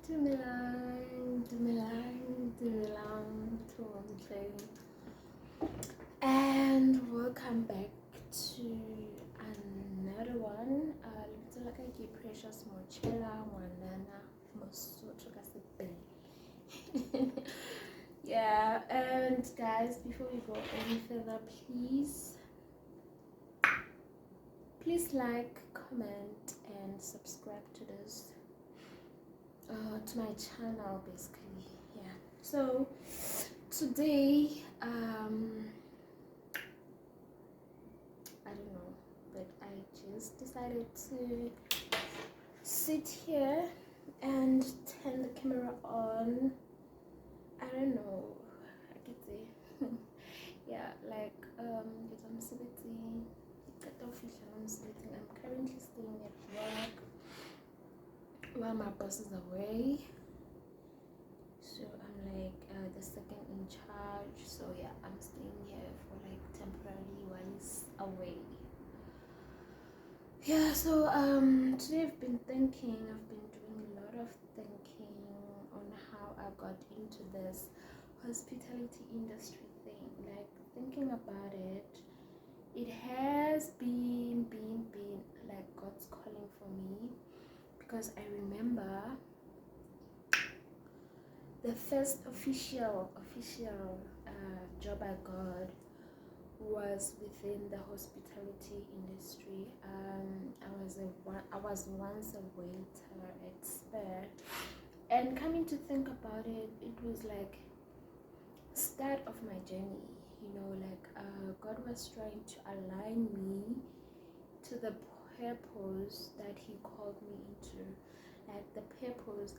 Dumelaaaang to Mochela. And welcome back to another one. Like I precious Mochela, Wanana, Mosoto Kasepe. Yeah, and guys, before we go any further, please like, comment, and subscribe to this. To my channel basically. Yeah, so today I don't know, but I just decided to sit here and turn the camera on. I don't know, I could say yeah, like because I'm sitting, I'm currently staying at work while my boss is away, so I'm like the second in charge. So yeah, I'm staying here for like temporarily while he's away. Yeah, so today I've been doing a lot of thinking on how I got into this hospitality industry thing. Like thinking about it, it has been like God's calling for me. Because I remember the first official job I got was within the hospitality industry. I was once a waiter at Spur, and coming to think about it, it was like start of my journey. You know, like God was trying to align me to the purpose that he called me into, like the purpose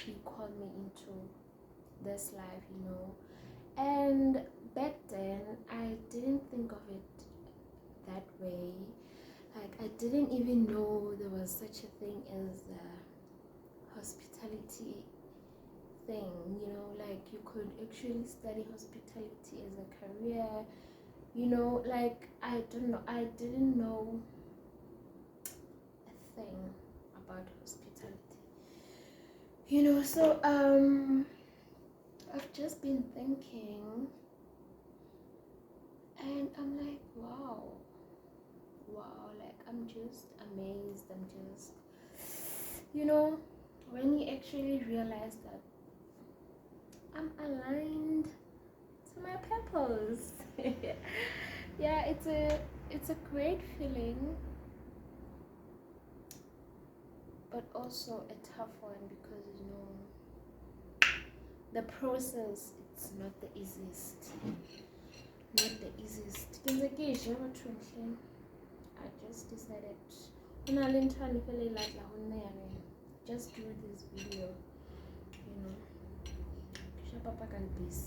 he called me into this life, you know. And back then I didn't think of it that way. Like I didn't even know there was such a thing as a hospitality thing, you know, like you could actually study hospitality as a career, you know. Like I didn't know a thing about hospitality, you know. So I've just been thinking, and I'm like, wow, like I'm just amazed. I'm just, you know, when you actually realize that I'm aligned to my purpose. Yeah, it's a great feeling, but also a tough one, because you know the process, it's not the easiest. I just decided just do this video, you know. Papa can please.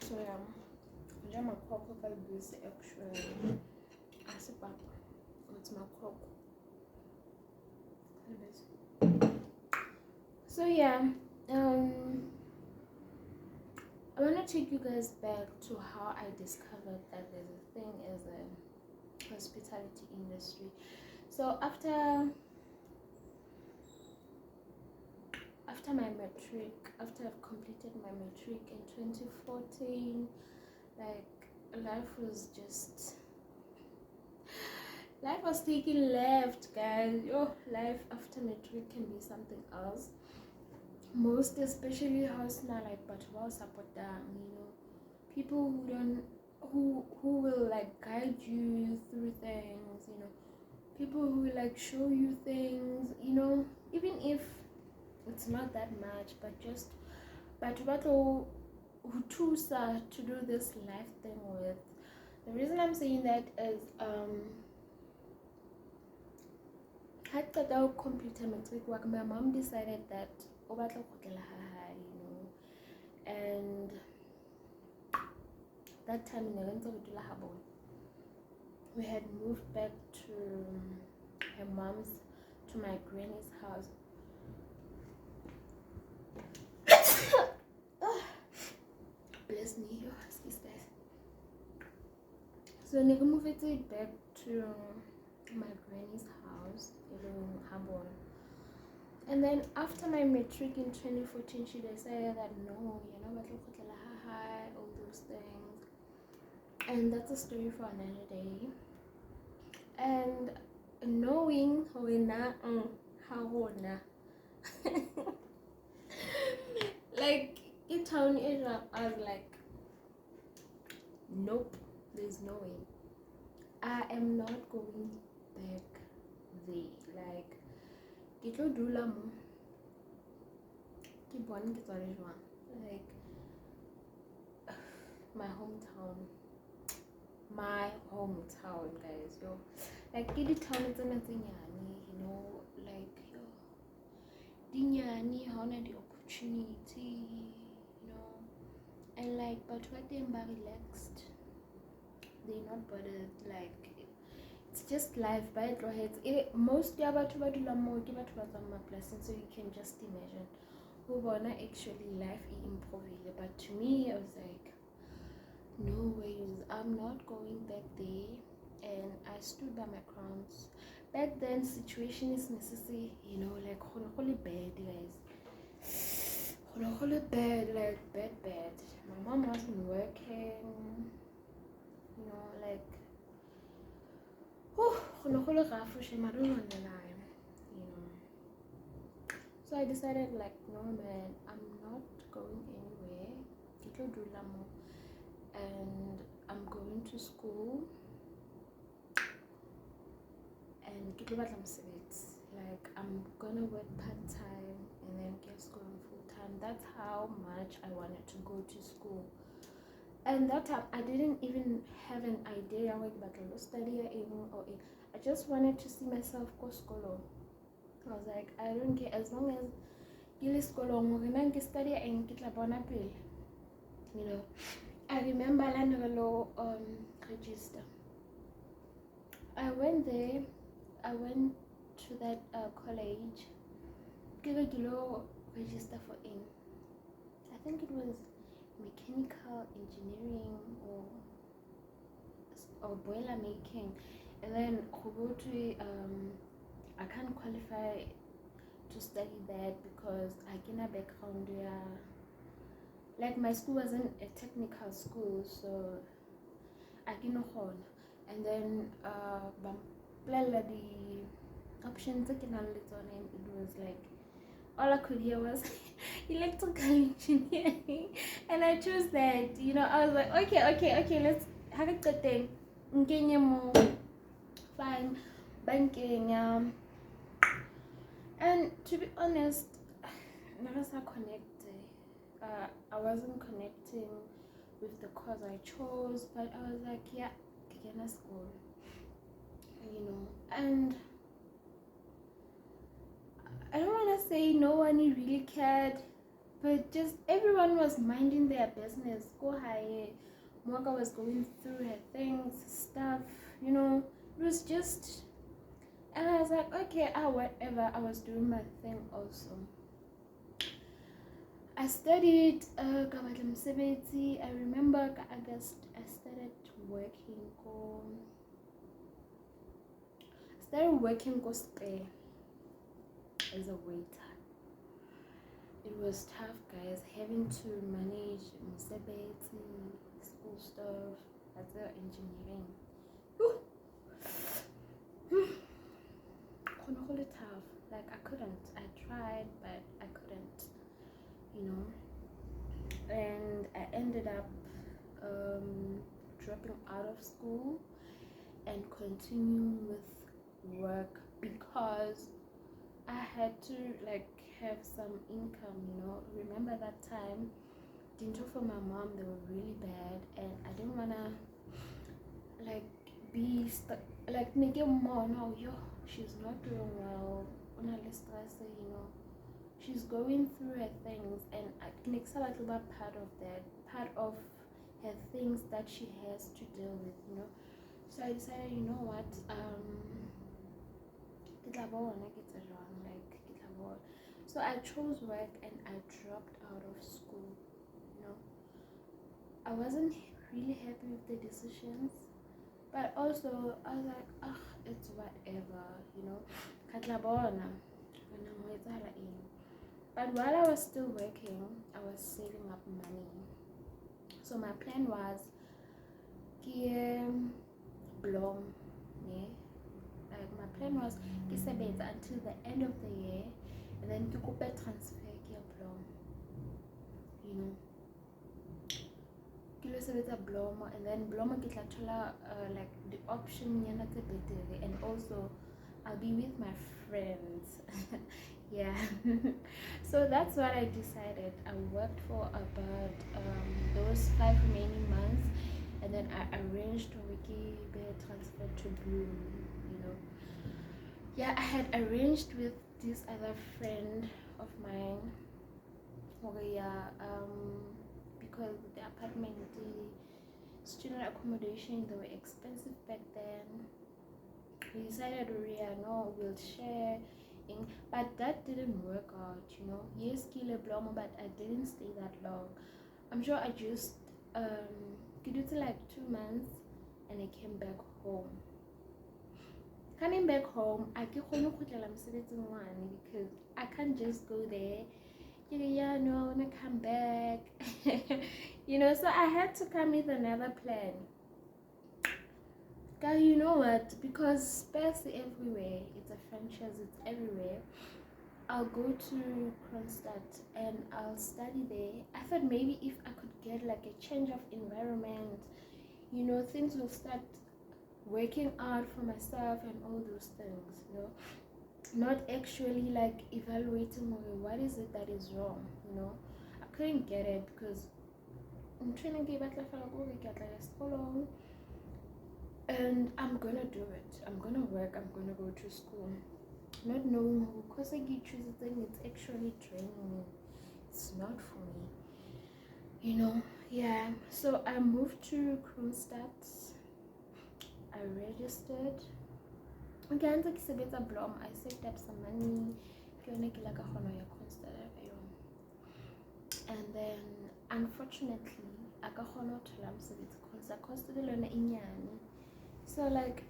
So yeah, my cocoa is actually as a papa. It's my cocoa. So yeah, I want to take you guys back to how I discovered that there's a thing as a hospitality industry. So after my matric, after I've completed my matric in 2014, like life was taking left, guys. Life after matric can be something else. Most especially house now, like, but well support them, you know, people who will like guide you through things, you know, people who will like show you things, you know, even if it's not that much, but what who choose to do this life thing with. The reason I'm saying that is computer matric work, my mom decided that you know, and that time in the we had moved back to her mom's, to my granny's house. Bless me, excuse guys. So we moved it back to my granny's house in Hamburg. And then after my matric in 2014, she decided that no, all those things. And that's a story for another day. And knowing how like in town area, I was like, nope, there's no way. I am not going back there. Like, ke tlo dula mo ke bone ke tswale jwang, like my hometown guys, yo, like ke di town tsena tse nyane, you know, like yo di nyane ha ona di opportunity, you know, and like but what they are relaxed, they're not bothered, like it's just life. By it most ya batho ba dula mo ke batho ba tswang maplasing, so you can just imagine who bona actually life improvile. But to me I was like, no ways, I'm not going back there. And I stood by my grounds. Back then situation is necessary, you know, like really bad guys, really bad, like bad. My mom wasn't working, you know, like I don't want to lie, you know. So I decided like, no man, I'm not going anywhere. And I'm going to school and like I'm gonna work part-time and then get going full-time. That's how much I wanted to go to school. And that time I didn't even have an idea about study or I just wanted to see myself go school. I was like, I don't care, as long as you school study and get la bona pele, you know. I remember Lanagalo register. I went there. I went to that college. Give a kilo register for in. I think it was mechanical engineering or boiler making. And then I can't qualify to study that because I get a background there. Like my school wasn't a technical school, so I didn't hold. And then the options it was like all I could hear was electrical engineering, and I chose that. You know, I was like, okay, let's have a good thing. Fine, banking. And to be honest, never saw connect. I wasn't connecting with the course I chose, but I was like, yeah, Kigana school, you know. And I don't want to say no one really cared, but just everyone was minding their business. Go higher. Mwaka was going through her things, stuff, you know. It was just, and I was like, okay, whatever. I was doing my thing also. I studied Kabatam Sebeti. I remember August I started working as a waiter. It was tough guys, having to manage Sebeti, school stuff, that's engineering. Really tough. Like I couldn't. I tried but I couldn't. You know, and I ended up dropping out of school and continuing with work because I had to like have some income, you know. Remember that time, dental for my mom, they were really bad, and I didn't wanna like be stuck, like make your mom now, yo, she's not doing well, you know. She's going through her things, and I can accept a part of that, part of her things that she has to deal with, you know. So I decided, you know what, ke tla bona ke tsa jwang, like ke tla bona. So I chose work and I dropped out of school. You know, I wasn't really happy with the decisions, but also I was like, it's whatever, you know. Ka tla bona wena ho etsahala eng. But while I was still working, I was saving up money. So my plan was Blom, yeah. Like my plan was until the end of the year, and then to go back transfer Blom, you know. Blom, and then Blom like the option and also I'll be with my friends. Yeah. So that's what I decided. I worked for about those 5 remaining months, and then I arranged to Wiki transfer to Bloom, you know. Yeah, I had arranged with this other friend of mine. Because the apartment, the student accommodation, they were expensive back then. We decided we'll share, but that didn't work out, you know. Yes, Kile Blomo, but I didn't stay that long. I'm sure I just did like 2 months, and I came back home. Coming back home, I can't because I can't just go there. Yeah, no, I wanna come back. You know, so I had to come with another plan. Guys, you know what? Because space everywhere, it's a franchise, it's everywhere. I'll go to Kronstadt and I'll study there. I thought maybe if I could get like a change of environment, you know, things will start working out for myself and all those things, you know. Not actually like evaluating what is it that is wrong, you know. I couldn't get it because I'm trying to get back and I'm gonna do it. I'm gonna work, I'm gonna go to school, not knowing who, because I get choosing it's actually draining me. It's not for me, you know. Yeah, so I moved to Kronstadt. I registered. Okay, Blom. I saved up some money. And then unfortunately I got cost so like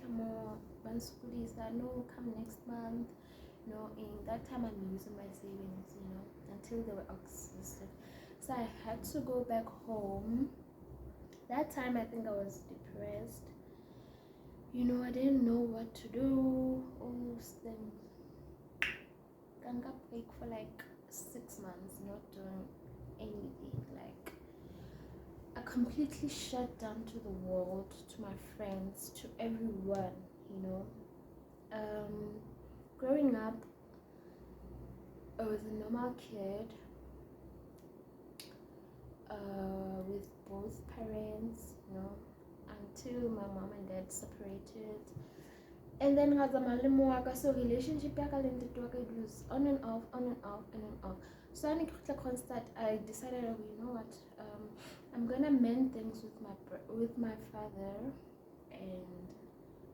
more schools that no come next month. No, in that time I'm using my savings, you know, until they were exhausted. So I had to go back home. That time I think I was depressed. You know, I didn't know what to do, all those things. Ganga break for like 6 months, not doing anything. Like, I completely shut down to the world, to my friends, to everyone, you know. Growing up, I was a normal kid with both parents, you know, until my mom and dad separated. And then so relationship it was on and off, on and off, on and off. So I decided, you know what, I'm gonna mend things with my father, and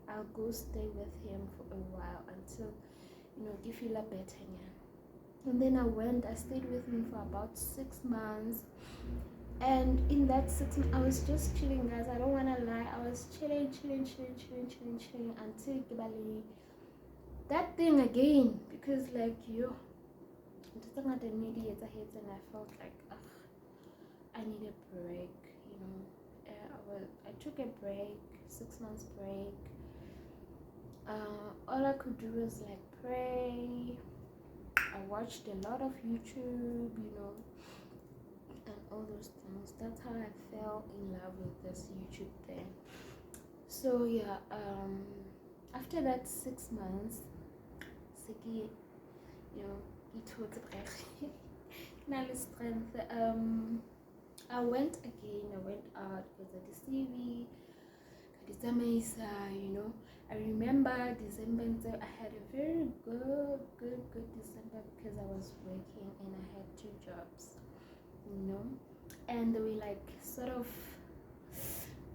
I'll go stay with him for a while until, you know, give you a better. And then I stayed with him for about 6 months. And in that 6 months, I was just chilling, guys. I don't want to lie. I was chilling until Kibali. That thing again, because like and I felt like, I need a break, you know. I took a break, 6 months break. All I could do was like pray. I watched a lot of YouTube, you know, and all those things. That's how I fell in love with this YouTube thing. So yeah, after that 6 months, you know, it was strength. I went out because of the CV, you know. I remember December, I had a very good December because I was working and I had 2 jobs, you know, and they were like sort of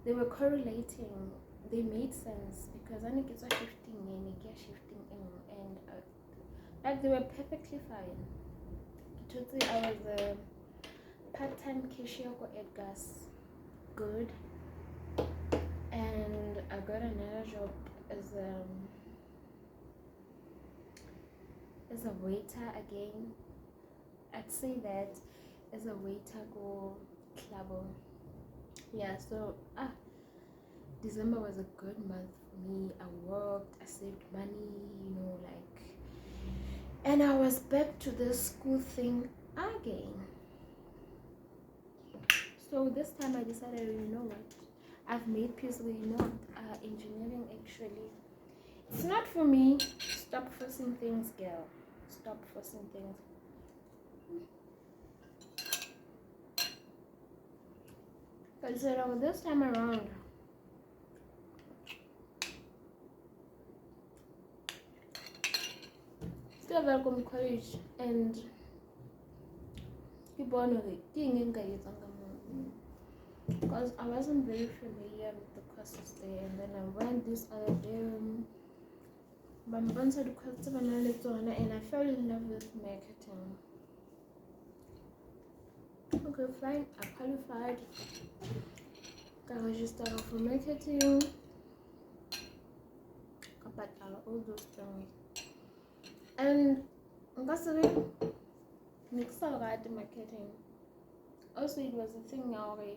they were correlating. They made sense because I think it's a shifting in, shifting in, and like they were perfectly fine. Totally, I was a part-time cashier for Edgar's, good, and I got another job as a waiter again. I'd say that as a waiter go club. Yeah, so December was a good month for me. I worked, I saved money, like, and I was back to the school thing again. So this time I decided, what, I've made peace with, engineering actually, it's not for me. Stop forcing things, girl. Stop forcing things. Because this time around, still welcome college and because I wasn't very familiar with the courses there, and then I went this other day and I fell in love with marketing. Okay, fine, I qualified. I registered for marketing, but all those things. And basically, mixed about marketing. Also, it was a thing now where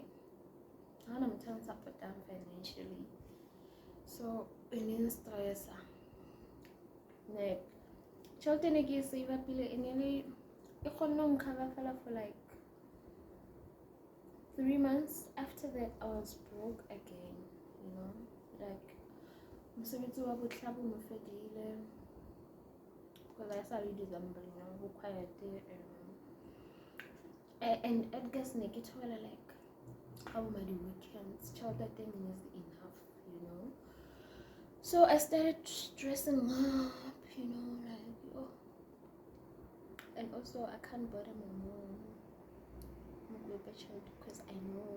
I'm trying to put down financially. So, in stress, like, children again save up nearly cover for like 3 months. After that, I was broke again, like, because I started December, required and Edgar's negative, like, how many weekends, child thing is enough, So I started stressing up, like, and also I can't bother my mom because I know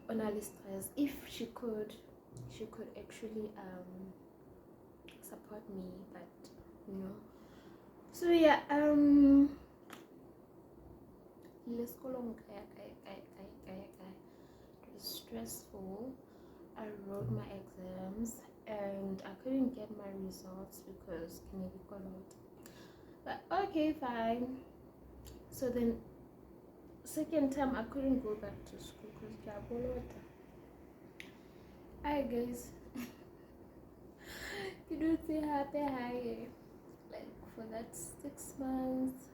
on all stress. If she could actually support me, but so yeah, let's go long. It was stressful. I wrote my exams and I couldn't get my results because but okay, fine. So then second time I couldn't go back to school because I guess you don't say happy like for that 6 months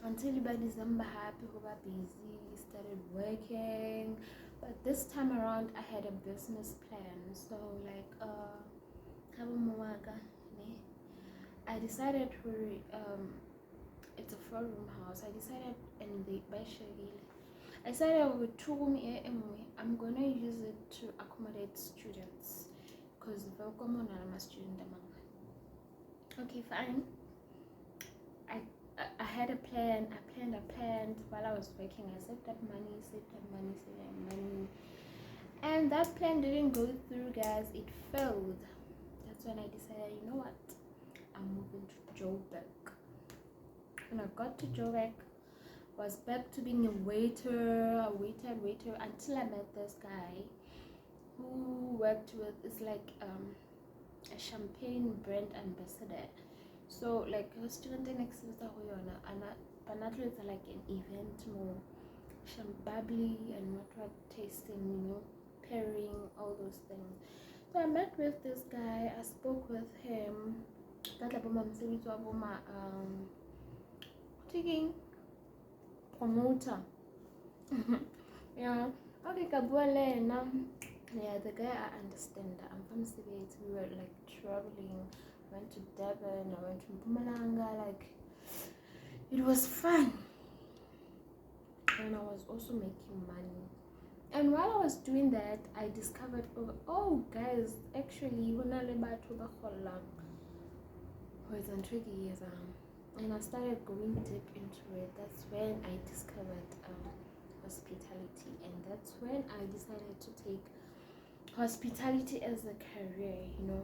until by December happy, busy, started working. But this time around I had a business plan, so like I decided to it's a 4-room house. I decided, and I decided with 2 room I'm gonna use it to accommodate students because welcome on a student. Okay, fine. I had a plan. I planned while I was working. I saved up money, and that plan didn't go through, guys. It failed. That's when I decided, you know what, I'm moving to Joburg. When I got to Joburg, was back to being a waiter until I met this guy who worked with, it's like a champagne brand ambassador. So like I was doing the next semester and it's like an event more bubbly and what tasting, pairing, all those things. So I met with this guy, I spoke with him. Taking promoter. Yeah, okay, yeah, the guy, I understand that I'm from Sibet. We were like traveling, went to Devon, I went to Dumelaaaang, like it was fun, and I was also making money. And while I was doing that, I discovered, oh guys, actually when I about to and I started going deep into it. That's when I discovered hospitality, and that's when I decided to take hospitality as a career, you know.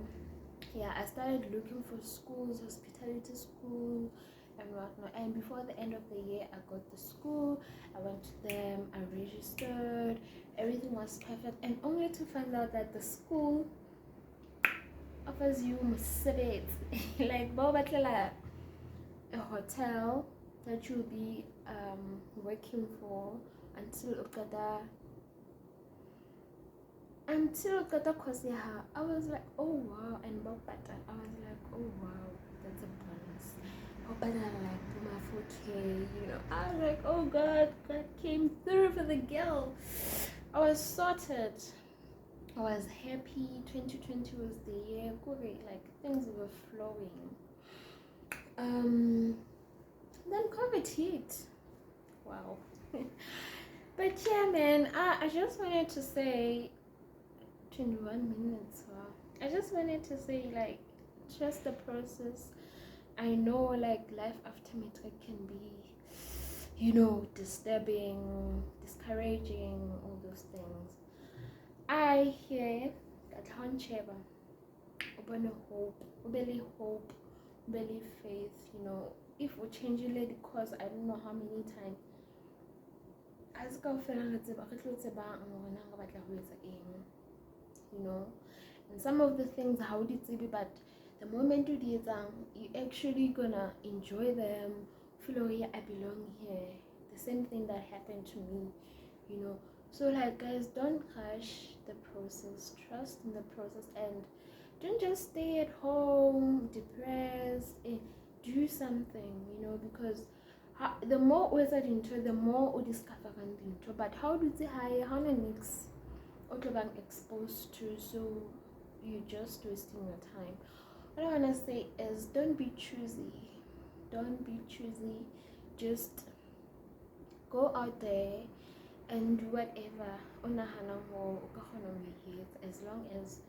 Yeah, I started looking for schools, hospitality school and whatnot, and before the end of the year I got the school. I went to them, I registered, everything was perfect, and only to find out that the school offers you musibet like a hotel that you'll be working for until course. I was like, oh wow, and I was like, oh wow, that's a bonus. But like my 4K, you know, I was like, oh God came through for the girl. I was sorted. I was happy. 2020 was the year. Great, like things were flowing. Then COVID hit. Wow. But yeah, man, I just wanted to say 21 minutes. Wow. I just wanted to say, like, trust the process. I know, like, life after matric can be, you know, disturbing, discouraging, all those things. I hear that Hancheva, open hope, believe faith, you know. If we change the course, I don't know how many times. As you know, and some of the things how did it be, but the moment you did them, you actually gonna enjoy them. Feel here, I belong here. The same thing that happened to me, you know. So like, guys, don't rush the process. Trust in the process, and don't just stay at home depressed. Do something, you know, because the more we get into, the more we discover into. But how do they hire? How next? Being exposed to, so you're just wasting your time. What I want to say is, don't be choosy. Just go out there and do whatever, as long as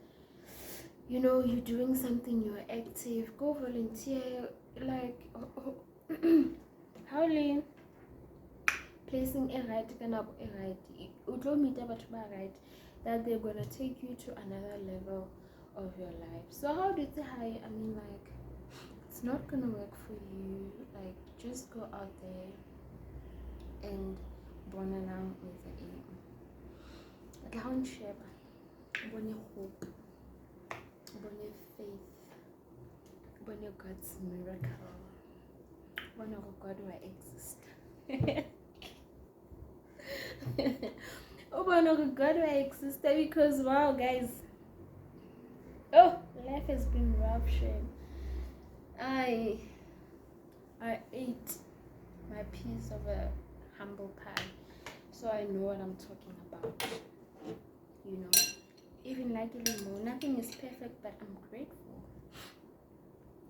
you know you're doing something, you're active. Go volunteer, like howling, placing a right that they're gonna take you to another level of your life. So how did they hire? I mean, like, it's not gonna work for you. Like, just go out there and Dumelaaaang with the aim. Township, your hope, your faith, your God's miracle, your God will exist. God will exist, because wow, guys, life has been rough. I ate my piece of a humble pie, so I know what I'm talking about, you know. Even like anymore, nothing is perfect, but I'm grateful.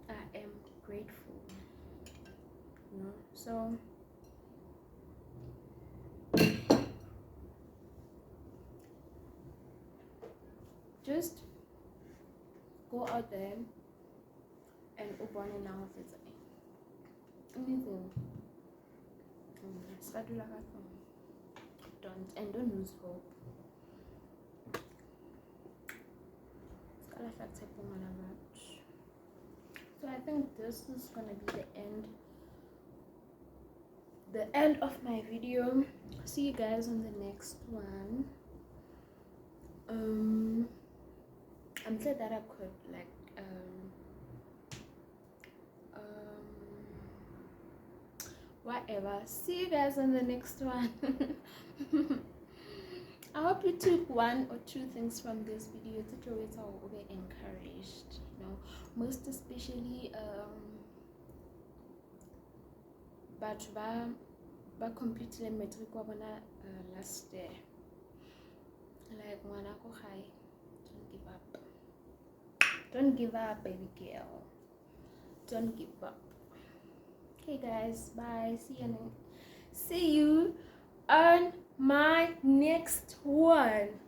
I am grateful, you know. So just go out there and open it now if it's anything. Don't lose hope. So I think this is gonna be the end of my video. See you guys on the next one. I'm glad that I could like whatever. See you guys on the next one. I hope you took one or two things from this video. It's always how we'll be encouraged, you know, most especially but ba computer matric wa bona last year. Like, don't give up, baby girl. Don't give up. Okay guys, bye. See you on my next one.